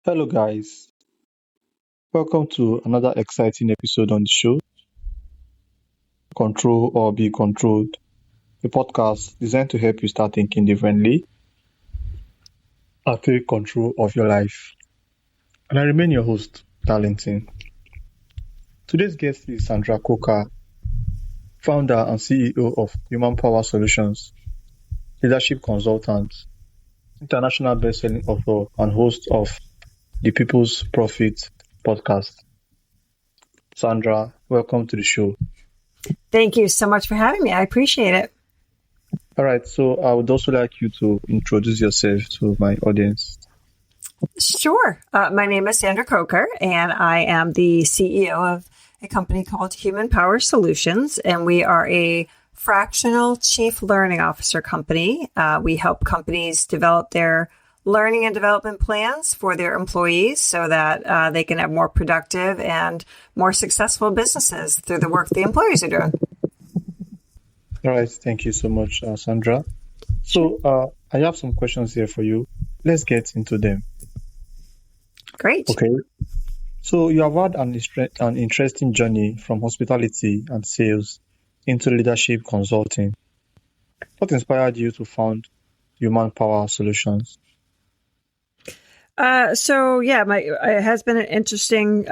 Hello, guys. Welcome to another exciting episode on the show, Control or Be Controlled, a podcast designed to help you start thinking differently and take control of your life. And I remain your host, Darlington. Today's guest is Sandra Coker, founder and CEO of Human Power Solutions, leadership consultant, international best-selling author, and host of the People's Profit podcast. Sandra, welcome to the show. Thank you so much for having me. I appreciate it. All right, so I would also like you to introduce yourself to my audience. Sure. My name is Sandra Coker, and I am the CEO of a company called Human Power Solutions, and we are a fractional chief learning officer company. We help companies develop their learning and development plans for their employees so that they can have more productive and more successful businesses through the work the employees are doing. All right, thank you so much, Sandra. So I have some questions here for you. Let's get into them. Great. Okay. So you have had an interesting journey from hospitality and sales into leadership consulting. What inspired you to found Human Power Solutions? It has been an interesting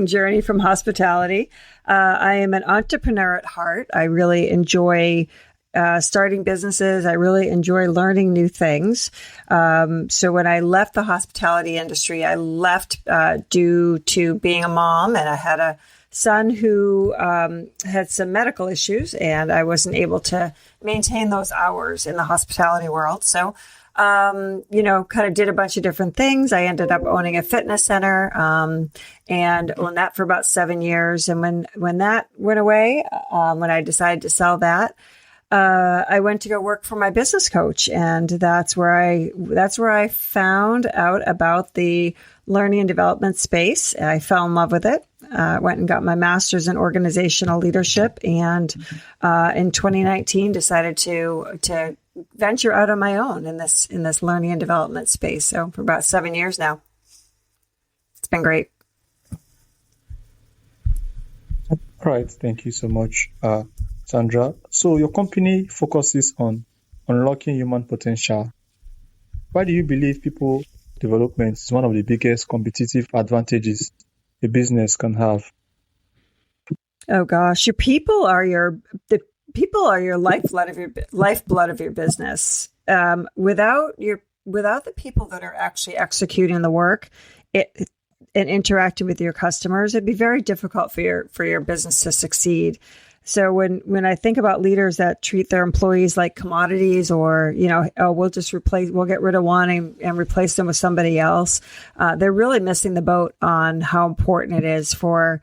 journey from hospitality. I am an entrepreneur at heart. I really enjoy starting businesses. I really enjoy learning new things. So when I left the hospitality industry, I left due to being a mom, and I had a son who had some medical issues, and I wasn't able to maintain those hours in the hospitality world. So kind of did a bunch of different things. I ended up owning a fitness center, and owned that for about 7 years. And when that went away, when I decided to sell that, I went to go work for my business coach, and that's where I found out about the learning and development space. I fell in love with it. Went and got my master's in organizational leadership, and in 2019 decided to venture out on my own in this learning and development space. So for about 7 years now, it's been great. All right, thank you so much, Sandra. So your company focuses on unlocking human potential. Why do you believe people development is one of the biggest competitive advantages a business can have? Oh gosh, the people are your lifeblood of your business. Without the people that are actually executing the work, and interacting with your customers, it'd be very difficult for your business to succeed. So when I think about leaders that treat their employees like commodities, or we'll get rid of one and replace them with somebody else, they're really missing the boat on how important it is for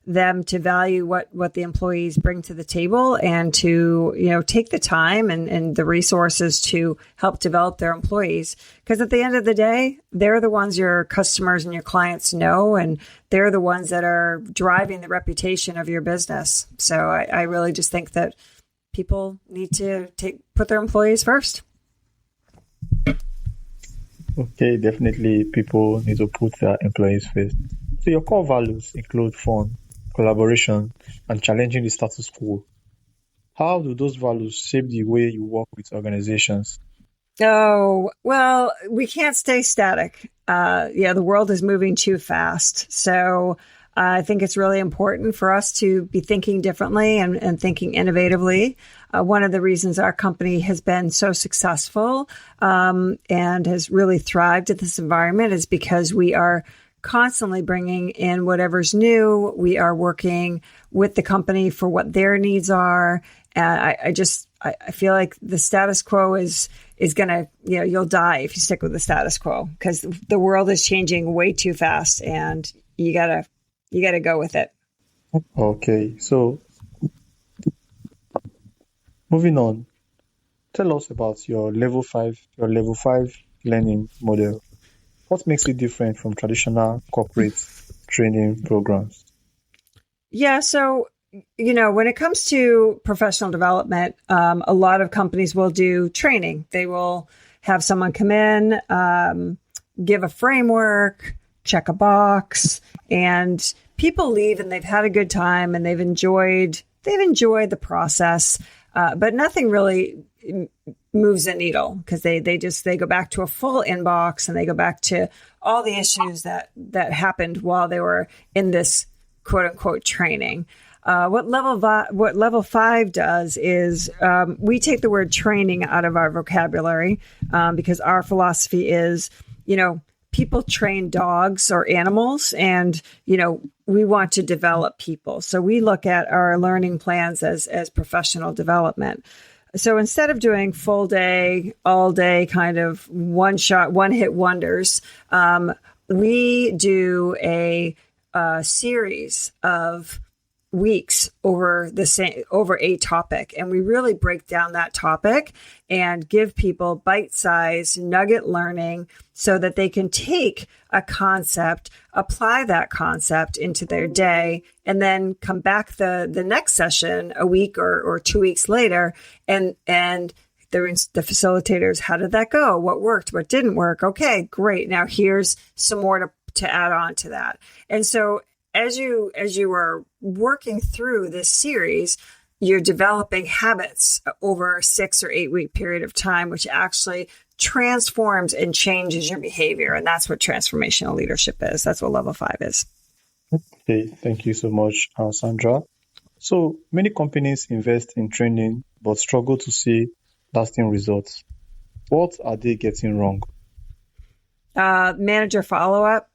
them to value what the employees bring to the table, and to take the time and the resources to help develop their employees. Because at the end of the day, they're the ones your customers and your clients know, and they're the ones that are driving the reputation of your business. So I really just think that people need to put their employees first. Okay, definitely people need to put their employees first. So your core values include fun, collaboration, and challenging the status quo. How do those values shape the way you work with organizations? Oh, well, we can't stay static. The world is moving too fast. So I think it's really important for us to be thinking differently and thinking innovatively. One of the reasons our company has been so successful and has really thrived at this environment is because we are constantly bringing in whatever's new. We are working with the company for what their needs are. And I feel like the status quo is gonna, you'll die if you stick with the status quo, because the world is changing way too fast, and you gotta go with it. Okay, so moving on, tell us about your level 5 learning model. What makes it different from traditional corporate training programs? Yeah, so when it comes to professional development, a lot of companies will do training. They will have someone come in, give a framework, check a box, and people leave and they've had a good time and they've enjoyed the process, but nothing really moves the needle because they go back to a full inbox and they go back to all the issues that happened while they were in this quote unquote training. What level 5 does is we take the word training out of our vocabulary because our philosophy is, people train dogs or animals and, we want to develop people. So we look at our learning plans as professional development. So instead of doing full day, all day kind of one hit wonders, we do a series of weeks over a topic. And we really break down that topic and give people bite-sized nugget learning so that they can take a concept, apply that concept into their day, and then come back the next session a week or 2 weeks later and the facilitators, how did that go? What worked? What didn't work? Okay, great. Now here's some more to add on to that. And so as you are working through this series, you're developing habits over a 6 or 8 week period of time, which actually transforms and changes your behavior. And that's what transformational leadership is. That's what level 5 is. Okay, thank you so much, Sandra. So many companies invest in training but struggle to see lasting results. What are they getting wrong? Manager follow-up,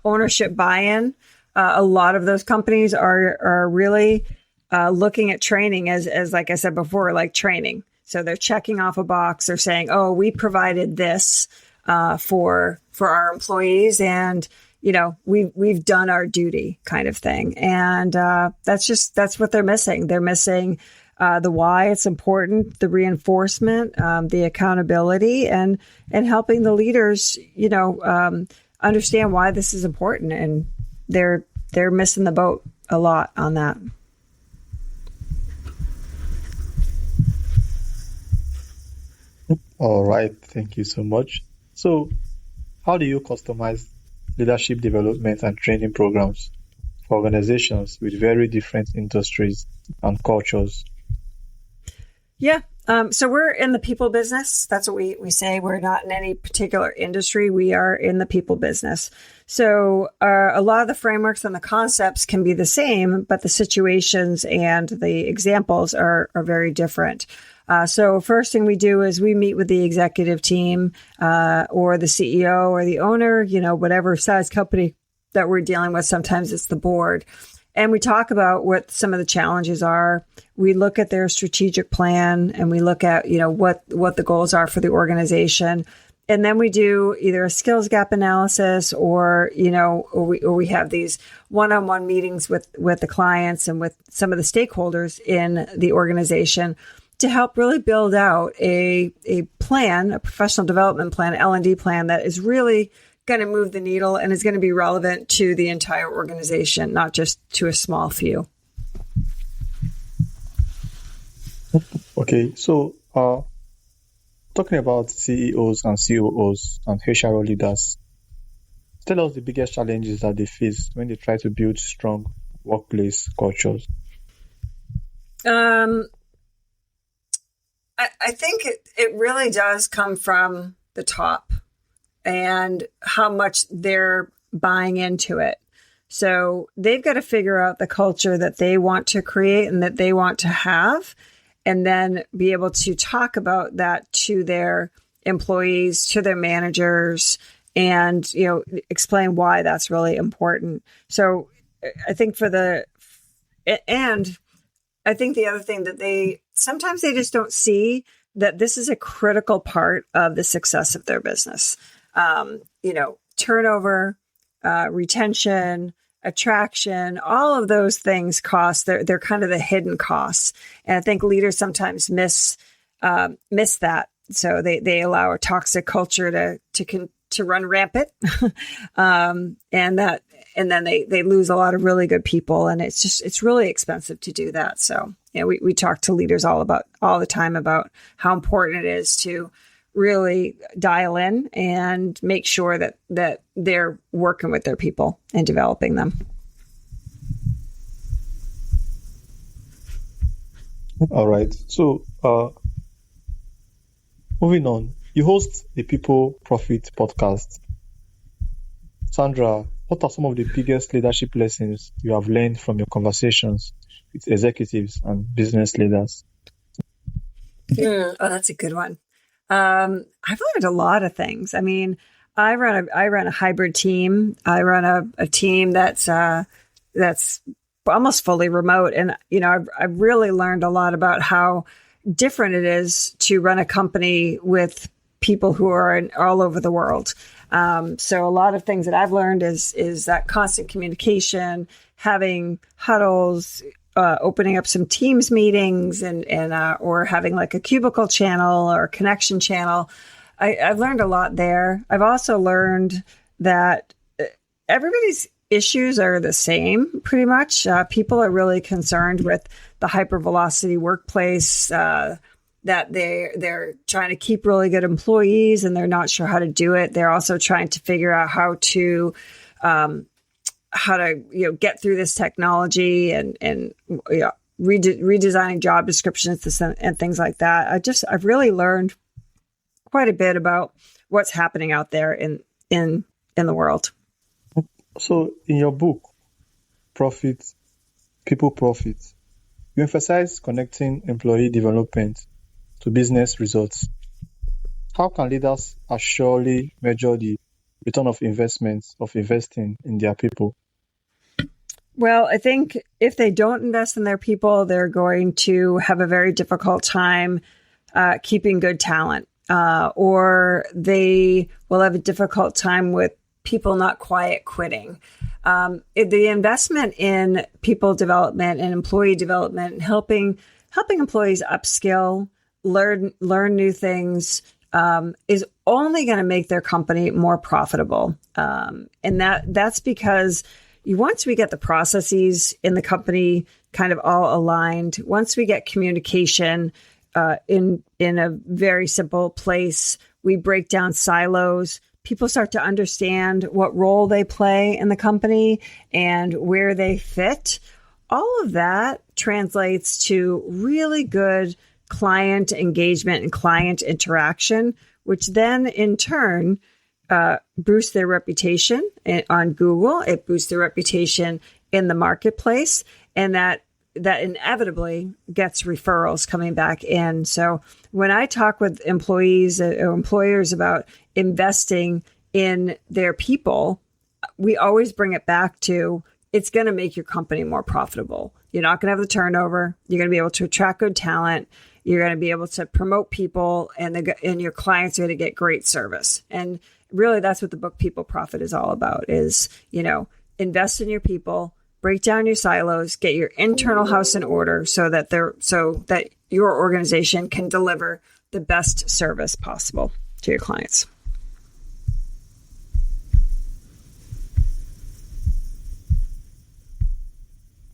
ownership buy-in. A lot of those companies are really looking at training as like I said before, like training. So they're checking off a box. They're saying, "Oh, we provided this for our employees, and we've done our duty," kind of thing. And that's what they're missing. They're missing the why it's important, the reinforcement, the accountability, and helping the leaders, understand why this is important. And they're missing the boat a lot on that. All right, thank you so much. So, how do you customize leadership development and training programs for organizations with very different industries and cultures? Yeah. So we're in the people business. That's what we say. We're not in any particular industry. We are in the people business. So a lot of the frameworks and the concepts can be the same, but the situations and the examples are very different. So first thing we do is we meet with the executive team or the CEO or the owner, whatever size company that we're dealing with. Sometimes it's the board. And we talk about what some of the challenges are. We look at their strategic plan and we look at, what the goals are for the organization. And then we do either a skills gap analysis or we have these one-on-one meetings with the clients and with some of the stakeholders in the organization to help really build out a plan, a professional development plan, L&D plan that is really going to move the needle and is going to be relevant to the entire organization, not just to a small few. Okay, so talking about CEOs and COOs and HR leaders, tell us the biggest challenges that they face when they try to build strong workplace cultures. I think it really does come from the top and how much they're buying into it. So they've got to figure out the culture that they want to create and that they want to have, and then be able to talk about that to their employees, to their managers, and, explain why that's really important. So I think the other thing that sometimes they just don't see that this is a critical part of the success of their business. Turnover, retention, attraction, all of those things cost. They're kind of the hidden costs. And I think leaders sometimes miss that. So they allow a toxic culture to run rampant. And then they lose a lot of really good people. And it's really expensive to do that. So, we talk to leaders all the time about how important it is to really dial in and make sure that they're working with their people and developing them. All right. So, moving on, you host the People Profit podcast. Sandra, what are some of the biggest leadership lessons you have learned from your conversations with executives and business leaders? Oh, that's a good one. I've learned a lot of things. I mean, I run a hybrid team. I run a team that's almost fully remote, and I've really learned a lot about how different it is to run a company with people who are all over the world. So a lot of things that I've learned is that constant communication, having huddles, opening up some Teams meetings and or having like a cubicle channel or connection channel. I've learned a lot there. I've also learned that everybody's issues are the same pretty much. People are really concerned with the hypervelocity workplace, that they're trying to keep really good employees and they're not sure how to do it. They're also trying to figure out how to get through this technology and redesigning job descriptions and things like that. I've really learned quite a bit about what's happening out there in the world. So in your book, People Profit, you emphasize connecting employee development to business results. How can leaders accurately measure the return of investments of investing in their people? Well, I think if they don't invest in their people, they're going to have a very difficult time keeping good talent, or they will have a difficult time with people not quiet quitting. The investment in people development and employee development, and helping employees upskill, learn new things, is only going to make their company more profitable. And that's because once we get the processes in the company kind of all aligned, once we get communication in a very simple place, we break down silos. People start to understand what role they play in the company and where they fit. All of that translates to really good client engagement and client interaction, which then in turn boosts their reputation on Google. It boosts their reputation in the marketplace, and that inevitably gets referrals coming back in. So when I talk with employees or employers about investing in their people, we always bring it back to it's going to make your company more profitable. You're not going to have the turnover. You're going to be able to attract good talent. You're going to be able to promote people, and your clients are going to get great service. And really, that's what the book People Profit is all about: is invest in your people, break down your silos, get your internal house in order, so that your organization can deliver the best service possible to your clients.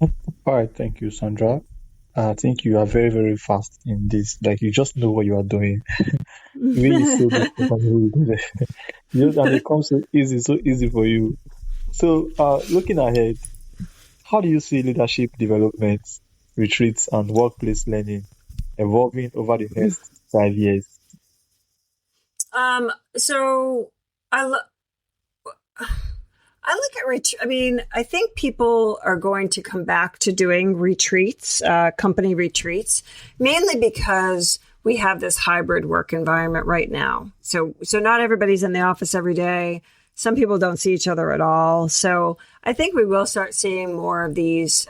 All right, thank you, Sandra. I think you are very, very fast in this. Like, you just know what you are doing. The way you say this, you do that. And it comes so easy for you. So, looking ahead, how do you see leadership development, retreats, and workplace learning evolving over the next 5 years? So I look at I think people are going to come back to doing retreats, company retreats, mainly because we have this hybrid work environment right now. So not everybody's in the office every day. Some people don't see each other at all. So I think we will start seeing more of these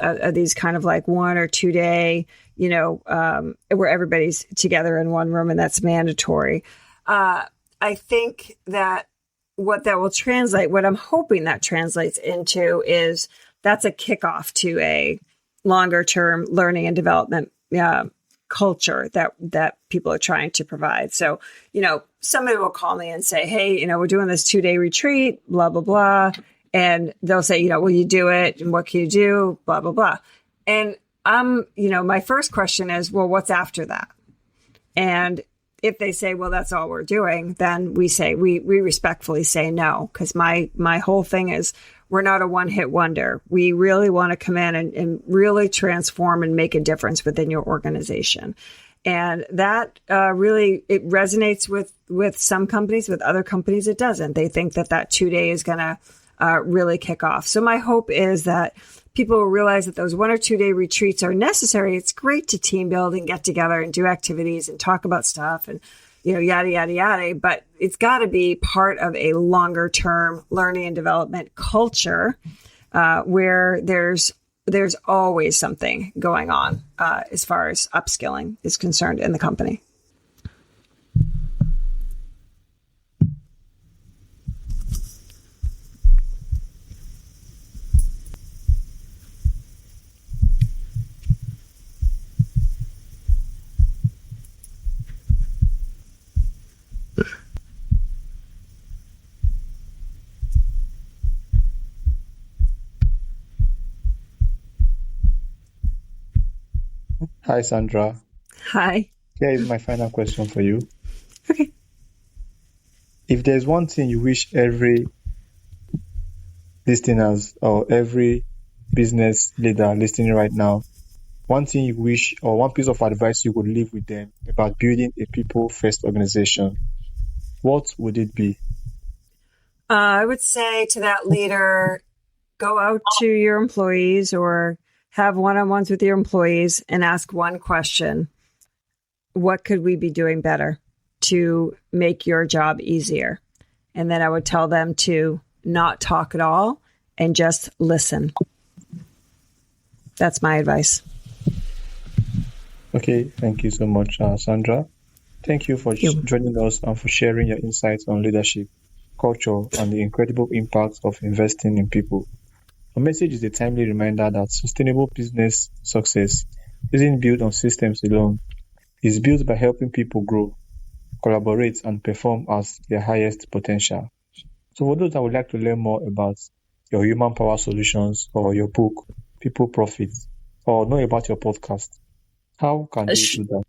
kind of like 1 or 2 day, where everybody's together in one room, and that's mandatory. I think that what I'm hoping that translates into is that's a kickoff to a longer term learning and development culture that people are trying to provide. So, somebody will call me and say, hey, we're doing this 2-day retreat, blah, blah, blah. And they'll say, will you do it? And what can you do? Blah, blah, blah. And my first question is, well, what's after that? And if they say, well, that's all we're doing, then we respectfully say no. Cause my whole thing is we're not a one-hit wonder. We really want to come in and really transform and make a difference within your organization. And that really, it resonates with some companies, with other companies, it doesn't. They think that 2 day is going to really kick off. So my hope is that people will realize that those 1 or 2 day retreats are necessary. It's great to team build and get together and do activities and talk about stuff and, yada, yada, yada. But it's got to be part of a longer term learning and development culture where there's always something going on as far as upskilling is concerned in the company. Hi, Sandra. Hi. Here is my final question for you. Okay. If there's one thing you wish every listeners or every business leader listening right now, one thing you wish or one piece of advice you would leave with them about building a people-first organization, what would it be? I would say to that leader, go out to your employees or have one-on-ones with your employees and ask one question. What could we be doing better to make your job easier? And then I would tell them to not talk at all and just listen. That's my advice. Okay, thank you so much, Sandra. Thank you for joining us and for sharing your insights on leadership, culture, and the incredible impact of investing in people. Our message is a timely reminder that sustainable business success isn't built on systems alone. It's built by helping people grow, collaborate, and perform at their highest potential. So for those that would like to learn more about your human power solutions or your book, People Profit, or know about your podcast, how can they do that?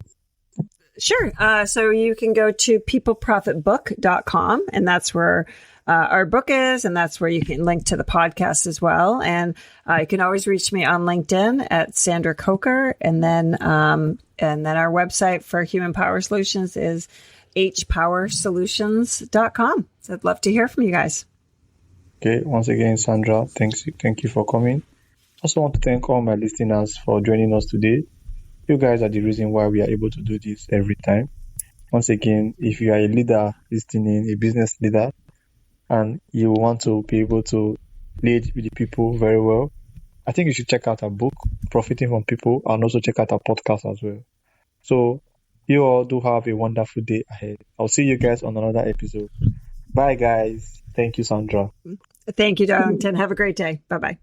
Sure. So you can go to peopleprofitbook.com, and that's where our book is, and that's where you can link to the podcast as well. And you can always reach me on LinkedIn at Sandra Coker, and then our website for Human Power Solutions is hpowersolutions.com. So I'd love to hear from you guys. Okay. Once again, Sandra, thank you for coming. Also want to thank all my listeners for joining us today. You guys are the reason why we are able to do this every time. Once again, if you are a leader listening, a business leader, and you want to be able to lead with the people very well, I think you should check out our book, Profiting from People, and also check out our podcast as well. So you all do have a wonderful day ahead. I'll see you guys on another episode. Bye, guys. Thank you, Sandra. Thank you, Darlington. Have a great day. Bye-bye.